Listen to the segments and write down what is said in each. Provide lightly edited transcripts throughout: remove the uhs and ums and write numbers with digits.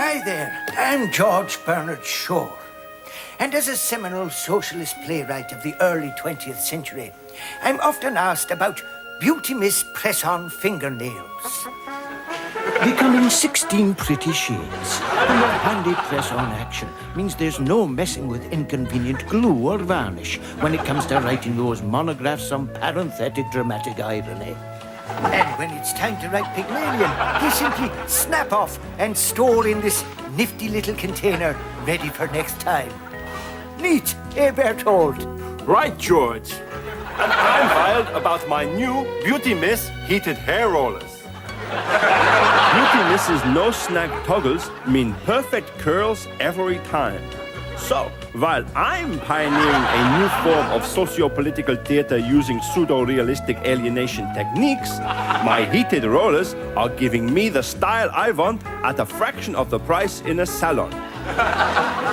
Hi there, I'm George Bernard Shaw. And as a seminal socialist playwright of the early 20th century, I'm often asked about beauty mist press-on fingernails. They come in 16 pretty shades, and their handy press-on action means there's no messing with inconvenient glue or varnish when it comes to writing those monographs on parenthetic dramatic irony. And when it's time to write Pygmalion, they simply snap off and store in this nifty little container ready for next time. Neat, eh, Berthold? Right, George. And I'm wild about my new Beauty Mist heated hair rollers. Beauty Mist's no snag toggles mean perfect curls every time. So, while I'm pioneering a new form of socio-political theater using pseudo-realistic alienation techniques, my heated rollers are giving me the style I want at a fraction of the price in a salon.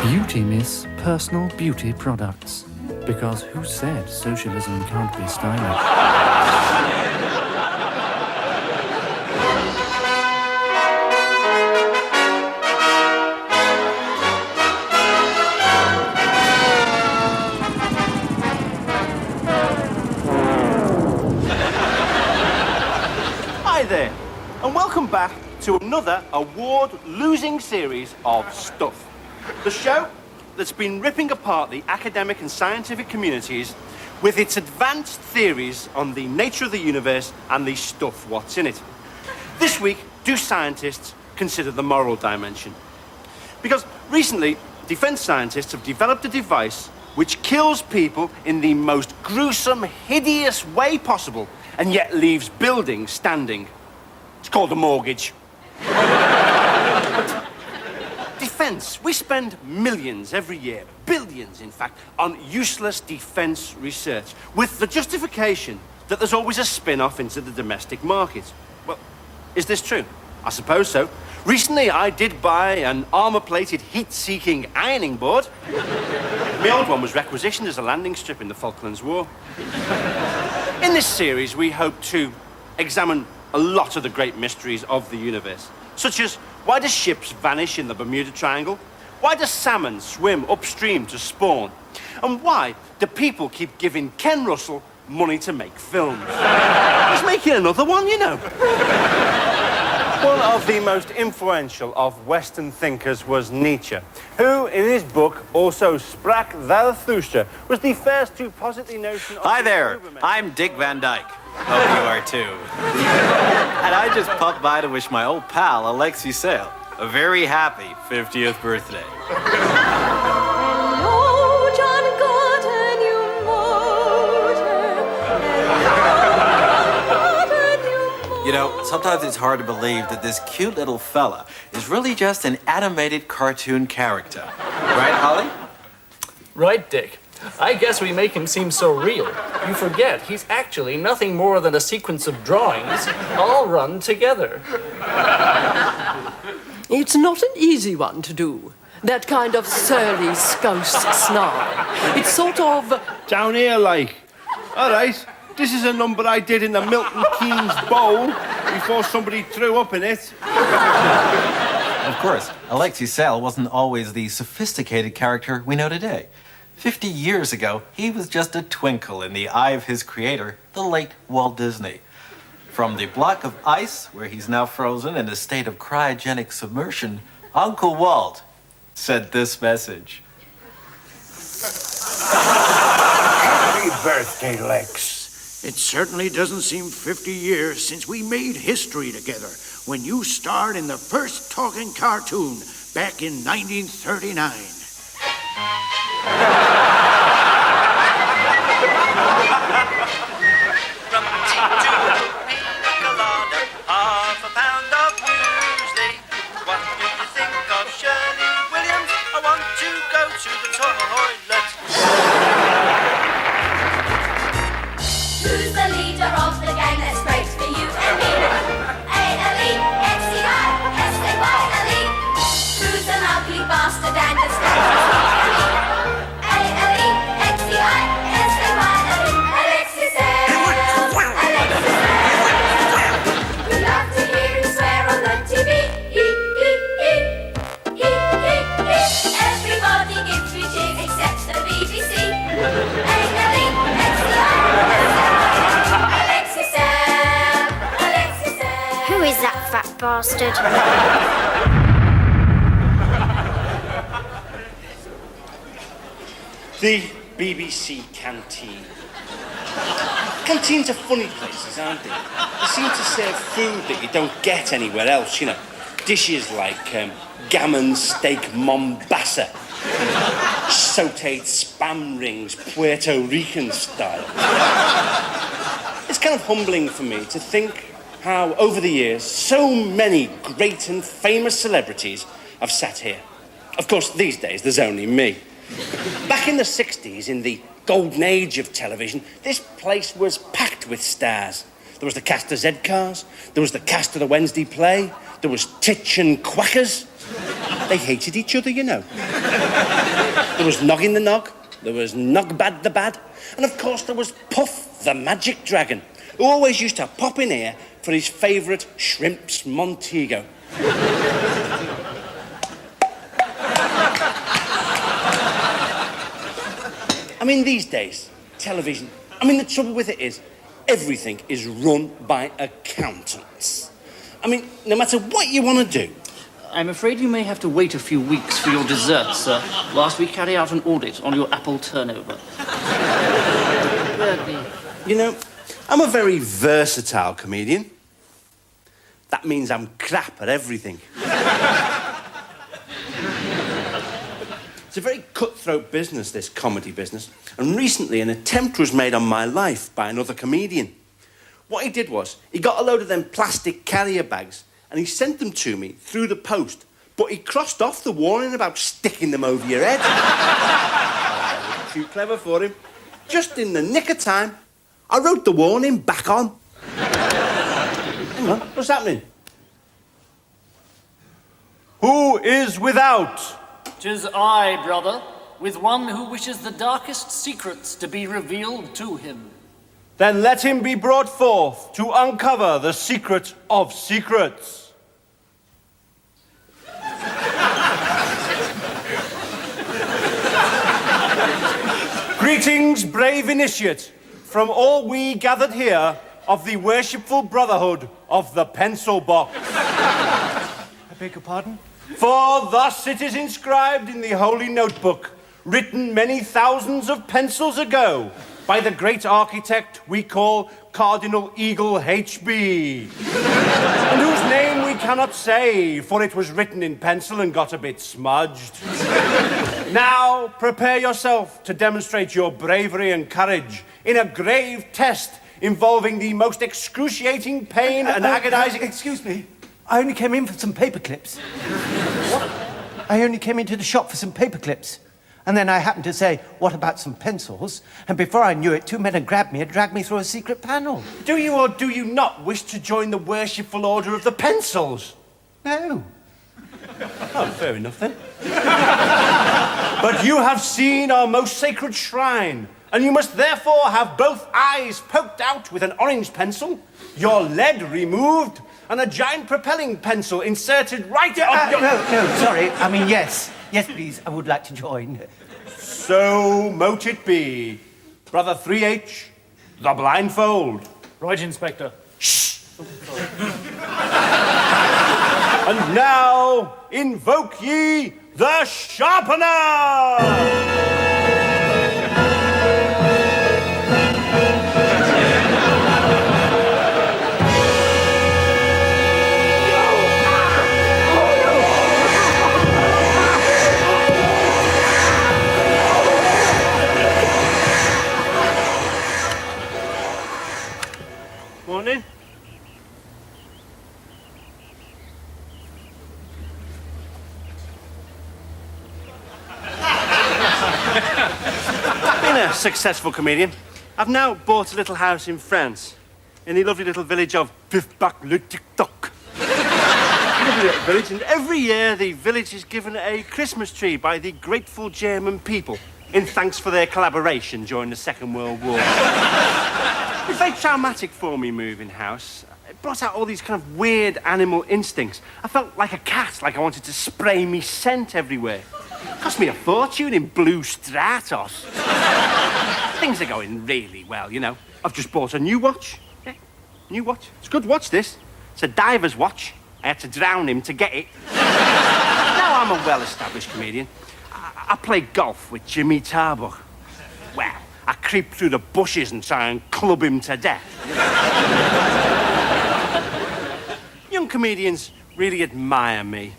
Beauty Miss personal beauty products. Because who said socialism can't be stylish? Hi there, and welcome back to another award-losing series of Stuff. The show that's been ripping apart the academic and scientific communities with its advanced theories on the nature of the universe and the stuff what's in it. This week, do scientists consider the moral dimension? Because recently, defense scientists have developed a device which kills people in the most gruesome, hideous way possible, and yet leaves buildings standing. It's called a mortgage. Defense. We spend millions every year, billions in fact, on useless defense research, with the justification that there's always a spin-off into the domestic market. Well, is this true? I suppose so. Recently, I did buy an armor-plated, heat-seeking ironing board. My old one was requisitioned as a landing strip in the Falklands War. In this series, we hope to examine a lot of the great mysteries of the universe, such as why do ships vanish in the Bermuda Triangle? Why do salmon swim upstream to spawn? And why do people keep giving Ken Russell money to make films? He's making another one, you know. One of the most influential of Western thinkers was Nietzsche, who, in his book, also Sprach Zarathustra, was the first to posit the notion of... Hi there, I'm Dick Van Dyke. Hope you are too. And I just popped by to wish my old pal, Alexei Sayle, a very happy 50th birthday. You know, sometimes it's hard to believe that this cute little fella is really just an animated cartoon character. Right, Holly? Right, Dick. I guess we make him seem so real. You forget he's actually nothing more than a sequence of drawings all run together. It's not an easy one to do. That kind of surly Scouse snarl. It's sort of... Down here, like. All right, this is a number I did in the Milton Keynes Bowl before somebody threw up in it. Of course, Alexei Sayle wasn't always the sophisticated character we know today. 50 years ago, he was just a twinkle in the eye of his creator, the late Walt Disney. From the block of ice, where he's now frozen in a state of cryogenic submersion, Uncle Walt sent this message. Happy birthday, Lex. It certainly doesn't seem 50 years since we made history together when you starred in the first talking cartoon back in 1939. Who's the leader of the gang that's great for you and me? A-L-E-X-E-I-S-A-Y-L-E. Who's an ugly bastard and a A-L-E-X-E-I-S-A-Y-L-E. Alexei Sayle. Alexei Sayle. We love to hear him swear on the TV. bastard. The BBC canteen. Canteens are funny places, aren't they? They seem to serve food that you don't get anywhere else, you know. Dishes like gammon steak Mombasa, sautéed spam rings, Puerto Rican style. It's kind of humbling for me to think how, over the years, so many great and famous celebrities have sat here. Of course, these days, there's only me. Back in the 60s, in the golden age of television, this place was packed with stars. There was the cast of Z-Cars, there was the cast of the Wednesday play, there was Titch and Quackers. They hated each other, you know. There was Noggin the Nog, there was Nogbad the Bad, and of course there was Puff the Magic Dragon, who always used to pop in here for his favourite shrimps Montego. I mean, these days, television, the trouble with it is, everything is run by accountants. No matter what you want to do. I'm afraid you may have to wait a few weeks for your dessert, sir, whilst we carry out an audit on your apple turnover. You know, I'm a very versatile comedian. That means I'm crap at everything. It's a very cutthroat business, this comedy business. And recently, an attempt was made on my life by another comedian. What he did was, he got a load of them plastic carrier bags and he sent them to me through the post, but he crossed off the warning about sticking them over your head. Too clever for him. Just in the nick of time, I wrote the warning back on. Hang on, what's happening? Who is without? 'Tis I, brother, with one who wishes the darkest secrets to be revealed to him. Then let him be brought forth to uncover the secret of secrets. Greetings, brave initiate, from all we gathered here of the worshipful brotherhood of the pencil box. I beg your pardon? For thus it is inscribed in the holy notebook, written many thousands of pencils ago, by the great architect we call Cardinal Eagle H.B., and whose name we cannot say, for it was written in pencil and got a bit smudged. Now, prepare yourself to demonstrate your bravery and courage in a grave test involving the most excruciating pain and agonizing... Excuse me. I only came in for some paper clips. What? I only came into the shop for some paper clips. And then I happened to say, what about some pencils? And before I knew it, two men had grabbed me and dragged me through a secret panel. Do you or do you not wish to join the worshipful order of the pencils? No. Oh, fair enough then. But you have seen our most sacred shrine, and you must therefore have both eyes poked out with an orange pencil, your lead removed, and a giant propelling pencil inserted right up your... No, sorry. Yes. Yes, please, I would like to join. So mote it be. Brother 3H, the blindfold. Right, Inspector. Shh! And now, invoke ye the sharpener! Morning. Been a successful comedian. I've now bought a little house in France, in the lovely little village of Pif-Bac-le-Tic-Toc. Lovely little village, and every year the village is given a Christmas tree by the grateful German people in thanks for their collaboration during the Second World War. It's very traumatic for me moving house. It brought out all these kind of weird animal instincts. I felt like a cat, like I wanted to spray me scent everywhere. It cost me a fortune in blue Stratos. Things are going really well, you know. I've just bought a new watch. Yeah, new watch. It's a good watch, this. It's a diver's watch. I had to drown him to get it. Now I'm a well-established comedian. I play golf with Jimmy Tarbuck. Well, I creep through the bushes and try and club him to death. Young comedians really admire me.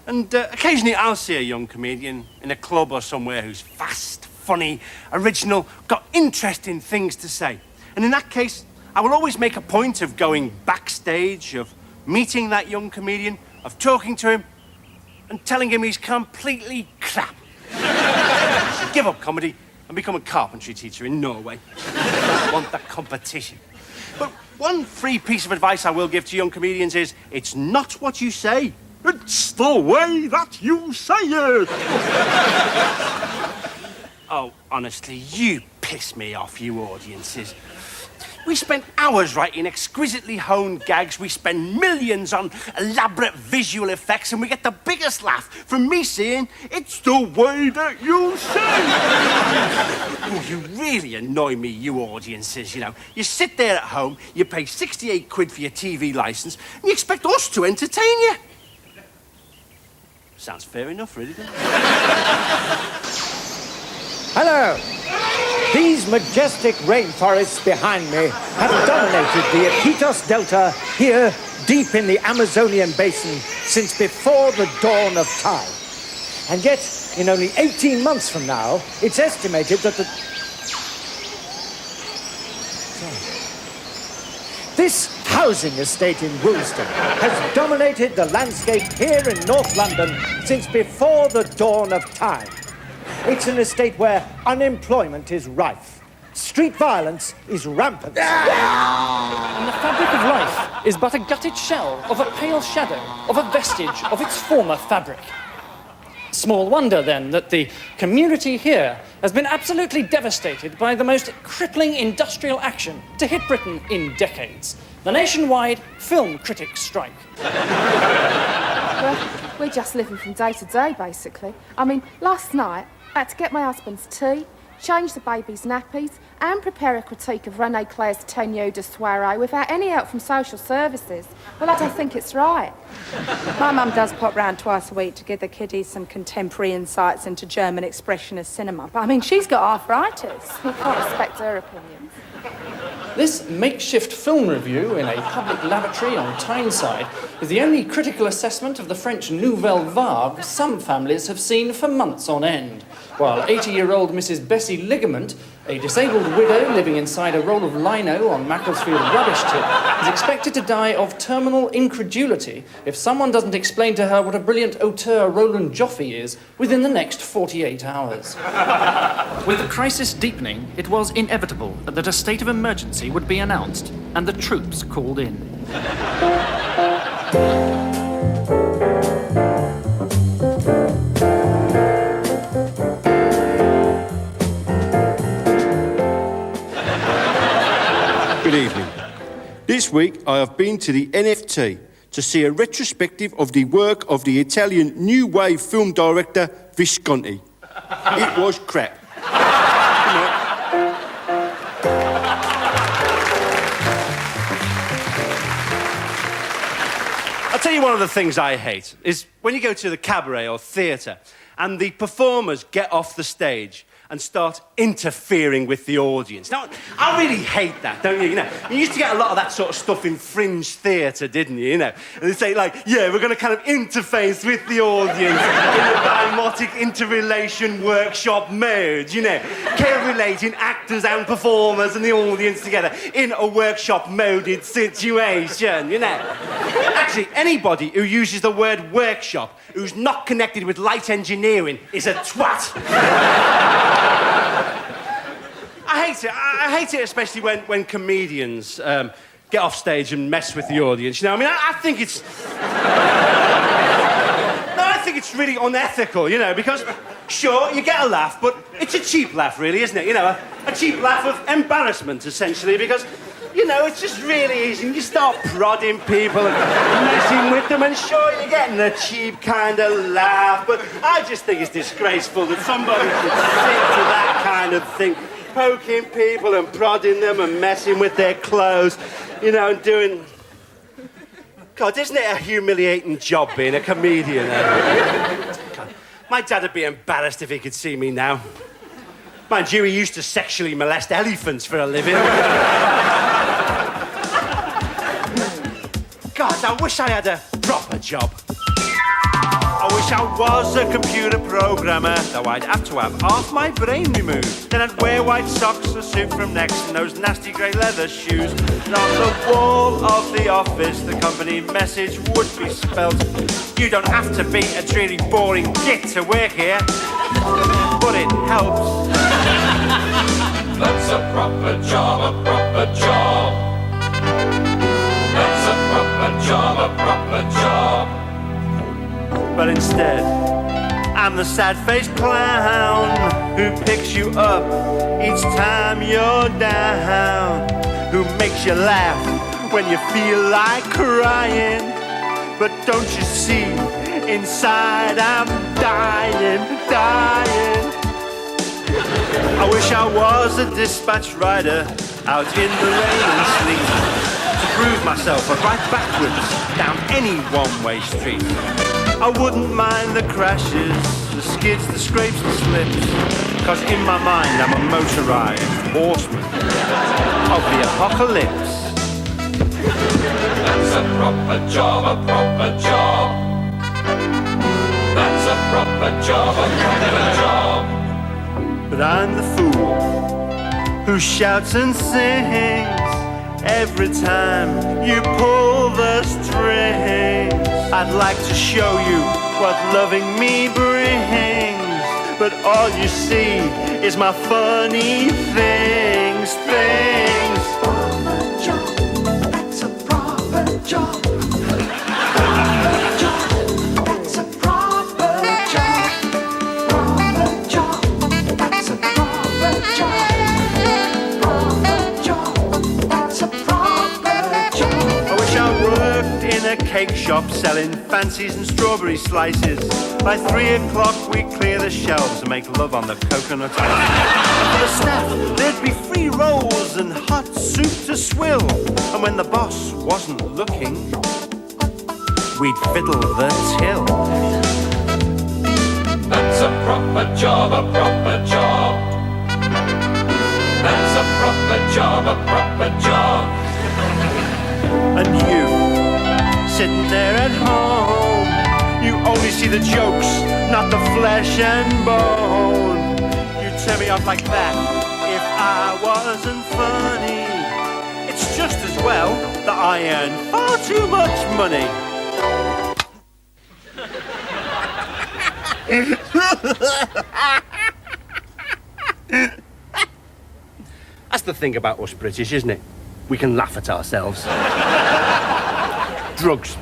And occasionally I'll see a young comedian in a club or somewhere who's fast, funny, original, got interesting things to say. And in that case, I will always make a point of going backstage, of meeting that young comedian, of talking to him, and telling him he's completely crap. He should give up comedy and become a carpentry teacher in Norway. I don't want that competition. But one free piece of advice I will give to young comedians is, it's not what you say, it's the way that you say it. Oh, honestly, you piss me off, you audiences. We spend hours writing exquisitely honed gags. We spend millions on elaborate visual effects, and we get the biggest laugh from me saying, it's the way that you say. Oh, you really annoy me, you audiences, you know. You sit there at home, you pay 68 quid for your TV licence, and you expect us to entertain you. Sounds fair enough, really, doesn't it? Hello. These majestic rainforests behind me have dominated the Iquitos Delta here deep in the Amazonian basin since before the dawn of time. And yet, in only 18 months from now, it's estimated that this housing estate in Woolston has dominated the landscape here in North London since before the dawn of time. It's an estate where unemployment is rife. Street violence is rampant. And the fabric of life is but a gutted shell of a pale shadow of a vestige of its former fabric. Small wonder, then, that the community here has been absolutely devastated by the most crippling industrial action to hit Britain in decades, the nationwide film critics' strike. Well, we're just living from day to day, basically. I mean, last night, I had to get my husband's tea, change the baby's nappies, and prepare a critique of René Clair's Tenue de Soirée without any help from social services. Well, I don't think it's right. My mum does pop round twice a week to give the kiddies some contemporary insights into German expressionist cinema. But, I mean, she's got arthritis. You can't respect her opinions. This makeshift film review in a public lavatory on Tyneside is the only critical assessment of the French Nouvelle Vague some families have seen for months on end, while 80-year-old Mrs. Bessie Ligament, a disabled widow living inside a roll of lino on Macclesfield rubbish tip, is expected to die of terminal incredulity if someone doesn't explain to her what a brilliant auteur Roland Joffe is within the next 48 hours. With the crisis deepening, it was inevitable that a state of emergency would be announced and the troops called in. Good evening. This week I have been to the NFT to see a retrospective of the work of the Italian New Wave film director Visconti. It was crap. I'll tell you one of the things I hate is when you go to the cabaret or theatre and the performers get off the stage and start interfering with the audience. Now, I really hate that, don't you? You know, you used to get a lot of that sort of stuff in fringe theatre, didn't you? You know, and they say, like, yeah, we're going to kind of interface with the audience in a dymotic interrelation workshop mode, you know, correlating actors and performers and the audience together in a workshop-moded situation, you know. Actually, anybody who uses the word workshop who's not connected with light engineering is a twat. I hate it. I hate it especially when comedians get off stage and mess with the audience. You know, I mean, I think it's... No, I think it's really unethical, you know, because, sure, you get a laugh, but it's a cheap laugh, really, isn't it? You know, a cheap laugh of embarrassment, essentially, because... You know, it's just really easy. You start prodding people and messing with them, and sure, you're getting a cheap kind of laugh, but I just think it's disgraceful that somebody should stick to that kind of thing, poking people and prodding them and messing with their clothes, you know, and doing... God, isn't it a humiliating job being a comedian? God, my dad would be embarrassed if he could see me now. Mind you, he used to sexually molest elephants for a living. God, I wish I had a proper job. I wish I was a computer programmer, though I'd have to have half my brain removed. Then I'd wear white socks, a suit from Next, and those nasty grey leather shoes. And on the wall of the office, the company message would be spelt: you don't have to be a really boring git to work here. But it helps. That's a proper job, a proper job. That's a proper job, a proper job. But instead, I'm the sad-faced clown who picks you up each time you're down, who makes you laugh when you feel like crying. But don't you see, inside I'm dying, dying. I wish I was a dispatch rider out in the rain and sleet to prove myself right backwards down any one-way street. I wouldn't mind the crashes, the skids, the scrapes, the slips, cause in my mind I'm a motorised horseman of the apocalypse. That's a proper job, a proper job. That's a proper job, a proper job. But I'm the fool who shouts and sings every time you pull the strings. I'd like to show you what loving me brings, but all you see is my funny things. Proper job, that's a proper job. Proper job, that's a proper job. Proper job, that's a proper job. Proper job, that's a proper job. I wish I worked in a cake shop selling fancies and strawberry slices. By 3 o'clock we clear the shelves and make love on the coconut ice. And for the staff there'd be free rolls and hot soup to swill. And when the boss wasn't looking, we'd fiddle the till. That's a proper job, a proper job. That's a proper job, a proper job. And you, sitting there at home, you only see the jokes, not the flesh and bone. You turn me off like that if I wasn't funny. It's just as well that I earn far too much money. That's the thing about us British, isn't it? We can laugh at ourselves. Drugs.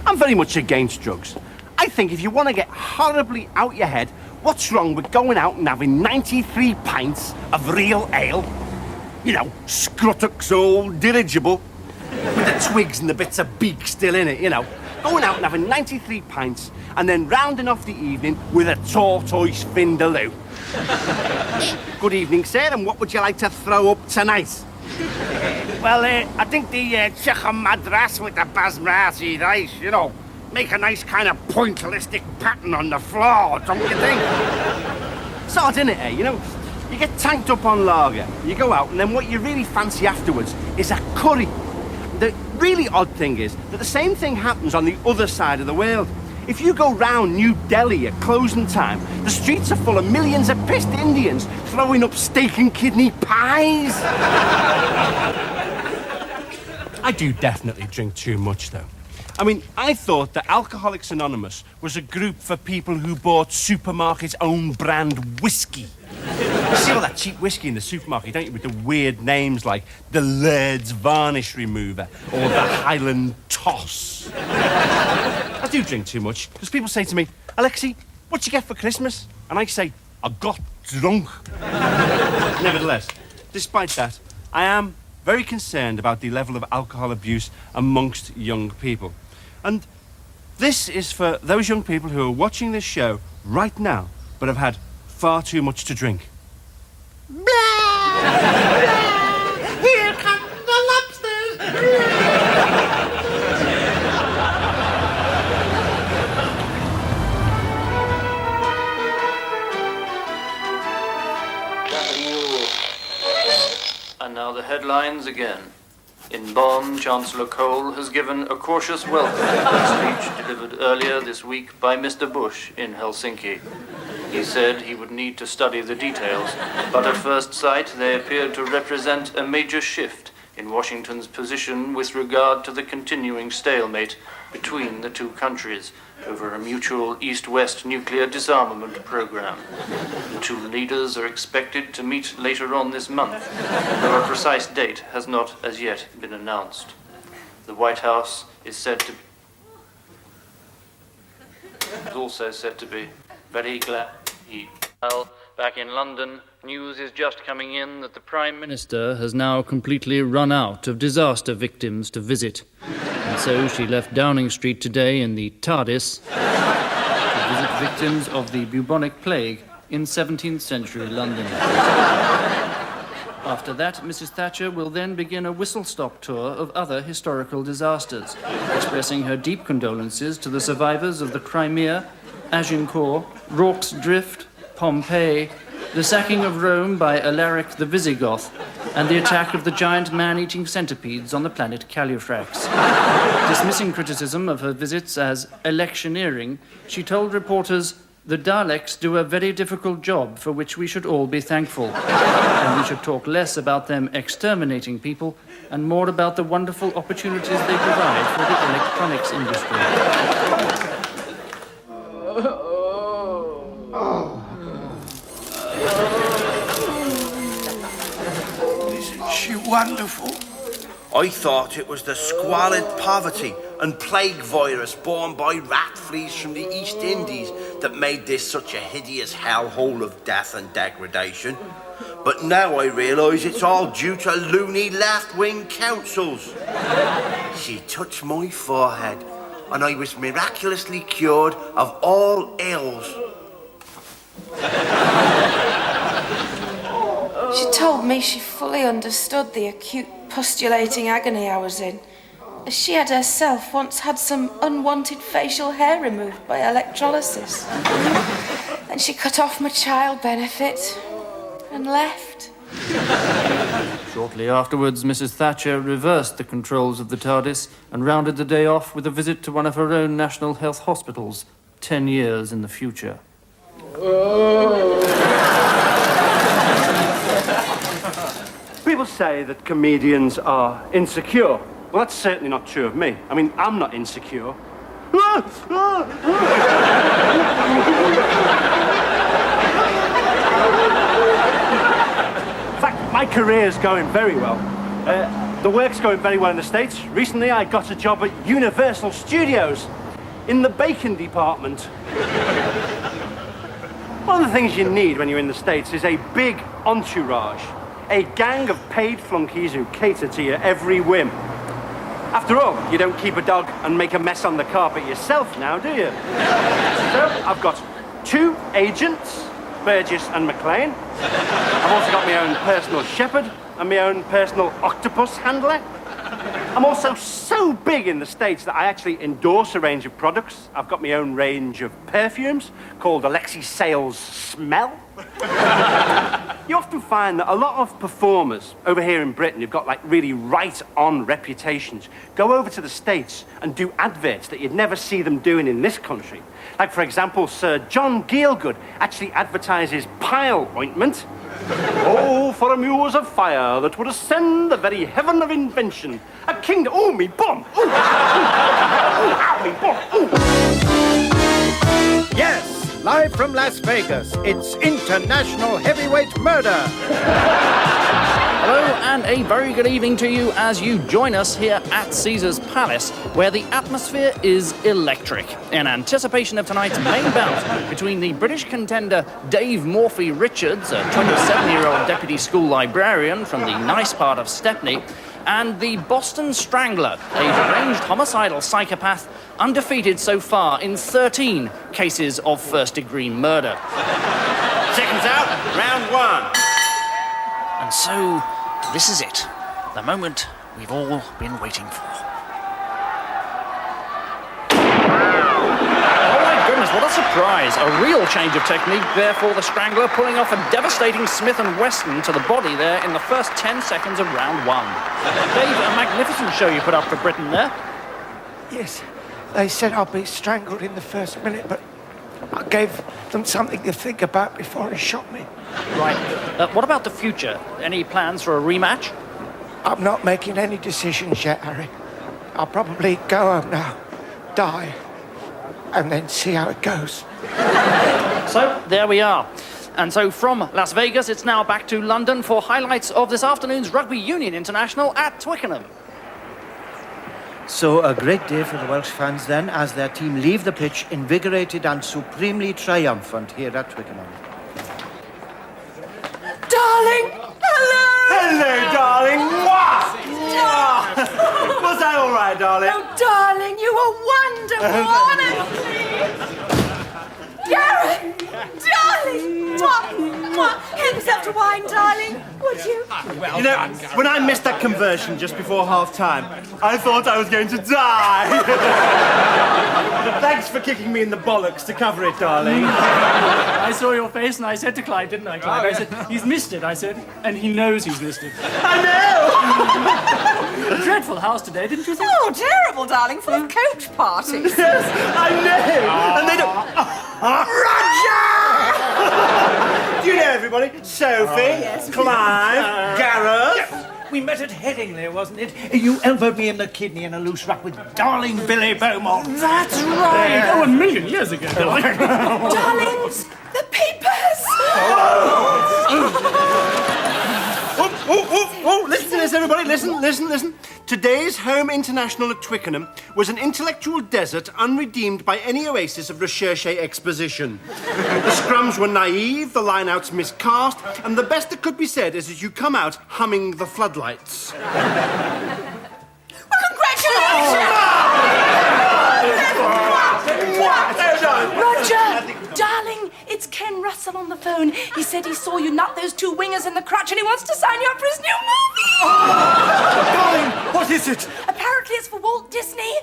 I'm very much against drugs. I think if you want to get horribly out your head, what's wrong with going out and having 93 pints of real ale? You know, Scruttock's old dirigible, with the twigs and the bits of beak still in it, you know. Going out and having 93 pints, and then rounding off the evening with a tortoise vindaloo. Good evening, sir, and what would you like to throw up tonight? Well, I think the chicken madras with the basmati rice, you know, make a nice kind of pointillistic pattern on the floor, don't you think? Sort, innit, eh? You know, you get tanked up on lager, you go out, and then what you really fancy afterwards is a curry. The really odd thing is that the same thing happens on the other side of the world. If you go round New Delhi at closing time, the streets are full of millions of pissed Indians throwing up steak and kidney pies. I do definitely drink too much, though. I mean, I thought that Alcoholics Anonymous was a group for people who bought supermarket's own brand whiskey. You see all that cheap whiskey in the supermarket, don't you, with the weird names like the Laird's Varnish Remover or the Highland Toss. I do drink too much, because people say to me, Alexei, what'd you get for Christmas? And I say, I got drunk. Nevertheless, despite that, I am very concerned about the level of alcohol abuse amongst young people. And this is for those young people who are watching this show right now, but have had far too much to drink. Here come the lobsters! headlines again. In Bonn, Chancellor Kohl has given a cautious welcome to a speech delivered earlier this week by Mr. Bush in Helsinki. He said he would need to study the details, but at first sight they appeared to represent a major shift in Washington's position with regard to the continuing stalemate between the two countries over a mutual East-West nuclear disarmament program. The two leaders are expected to meet later on this month, though a precise date has not as yet been announced. The White House is also said to be very glad he... Well, back in London, news is just coming in that the Prime Minister has now completely run out of disaster victims to visit. And so she left Downing Street today in the TARDIS to visit victims of the bubonic plague in 17th century London. After that, Mrs. Thatcher will then begin a whistle-stop tour of other historical disasters, expressing her deep condolences to the survivors of the Crimea, Agincourt, Rorke's Drift, Pompeii, the sacking of Rome by Alaric the Visigoth, and the attack of the giant man-eating centipedes on the planet Calufrax. Dismissing criticism of her visits as electioneering, she told reporters, "The Daleks do a very difficult job for which we should all be thankful, and we should talk less about them exterminating people and more about the wonderful opportunities they provide for the electronics industry." Isn't she wonderful? I thought it was the squalid poverty and plague virus borne by rat fleas from the East Indies that made this such a hideous hellhole of death and degradation. But now I realise it's all due to loony left-wing councils. She touched my forehead and I was miraculously cured of all ills. She told me she fully understood the acute postulating agony I was in, as she had herself once had some unwanted facial hair removed by electrolysis. Then she cut off my child benefit and left. Shortly afterwards, Mrs. Thatcher reversed the controls of the TARDIS and rounded the day off with a visit to one of her own national health hospitals, 10 years in the future. People say that comedians are insecure. Well, that's certainly not true of me. I mean, I'm not insecure. In fact, my career's going very well. The work's going very well in the States. Recently, I got a job at Universal Studios in the bacon department. One of the things you need when you're in the States is a big entourage. A gang of paid flunkies who cater to your every whim. After all, you don't keep a dog and make a mess on the carpet yourself now, do you? So, I've got 2 agents, Burgess and McLean. I've also got my own personal shepherd and my own personal octopus handler. I'm also so big in the States that I actually endorse a range of products. I've got my own range of perfumes called Alexei Sayle's Smell. You often find that a lot of performers over here in Britain who've got like really right-on reputations go over to the States and do adverts that you'd never see them doing in this country. Like, for example, Sir John Gielgud actually advertises pile ointment. Oh, for a muse of fire that would ascend the very heaven of invention. A kingdom. Oh, me bum. Oh, ow, me bum. Yes, live from Las Vegas, it's International Heavyweight Murder. Hello and a very good evening to you as you join us here at Caesar's Palace, where the atmosphere is electric, in anticipation of tonight's main bout between the British contender Dave Morphy Richards, a 27-year-old deputy school librarian from the nice part of Stepney, and the Boston Strangler, a deranged homicidal psychopath undefeated so far in 13 cases of first-degree murder. Seconds out, round 1. And so, this is it. The moment we've all been waiting for. Oh my goodness, what a surprise. A real change of technique there for the Strangler, pulling off a devastating Smith & Wesson to the body there in the first 10 seconds of round one. Dave, a magnificent show you put up for Britain there. Yes, they said I'd be strangled in the first minute, but I gave them something to think about before he shot me. Right. What about the future? Any plans for a rematch? I'm not making any decisions yet, Harry. I'll probably go home now, die, and then see how it goes. So, there we are. And so from Las Vegas, it's now back to London for highlights of this afternoon's Rugby Union International at Twickenham. So a great day for the Welsh fans then, as their team leave the pitch invigorated and supremely triumphant here at Twickenham. Darling! Hello! Hello, darling! Mwah! Mwah! Was that all right, darling? Oh, darling, you were wonderful, honestly! Gareth! Darling! Mwah! Mwah! Help yourself to wine, darling, would you? You know, when I missed that conversion just before half-time, I thought I was going to die. Thanks for kicking me in the bollocks to cover it, darling. I saw your face and I said to Clive, didn't I, Clive? I said, he's missed it, I said, and he knows he's missed it. I know! A dreadful house today, didn't you think? Oh, terrible, darling, full of coach parties. Yes, I know! And they don't... Roger! Do you know everybody? Sophie, Clive, Gareth... We met at Headingley, wasn't it? You elbowed me in the kidney in a loose ruck with darling Billy Beaumont. That's right. Oh, a million years ago, darling. Darlings, the peepers! Oh, listen to this, everybody. Listen. Today's home international at Twickenham was an intellectual desert unredeemed by any oasis of recherche exposition. The scrums were naive, the lineouts miscast, and the best that could be said is that you come out humming the floodlights. Roger! Darling, it's Ken Russell on the phone. He said he saw you nut those two wingers in the crutch and he wants to sign you up for his new movie! Darling, what is it? Apparently it's for Walt Disney.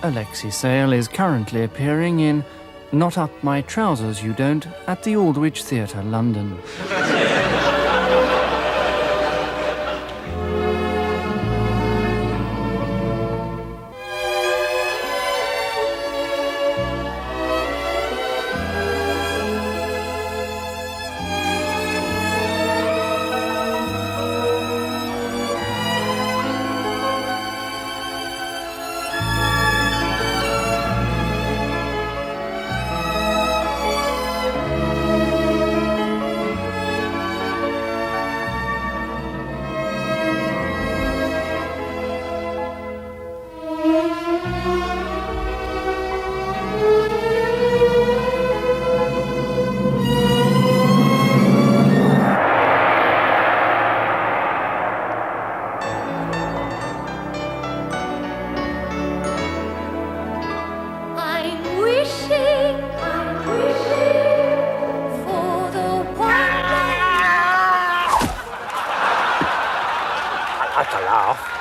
Alexei Sayle is currently appearing in Not Up My Trousers You Don't at the Aldwych Theatre, London. That's a laugh.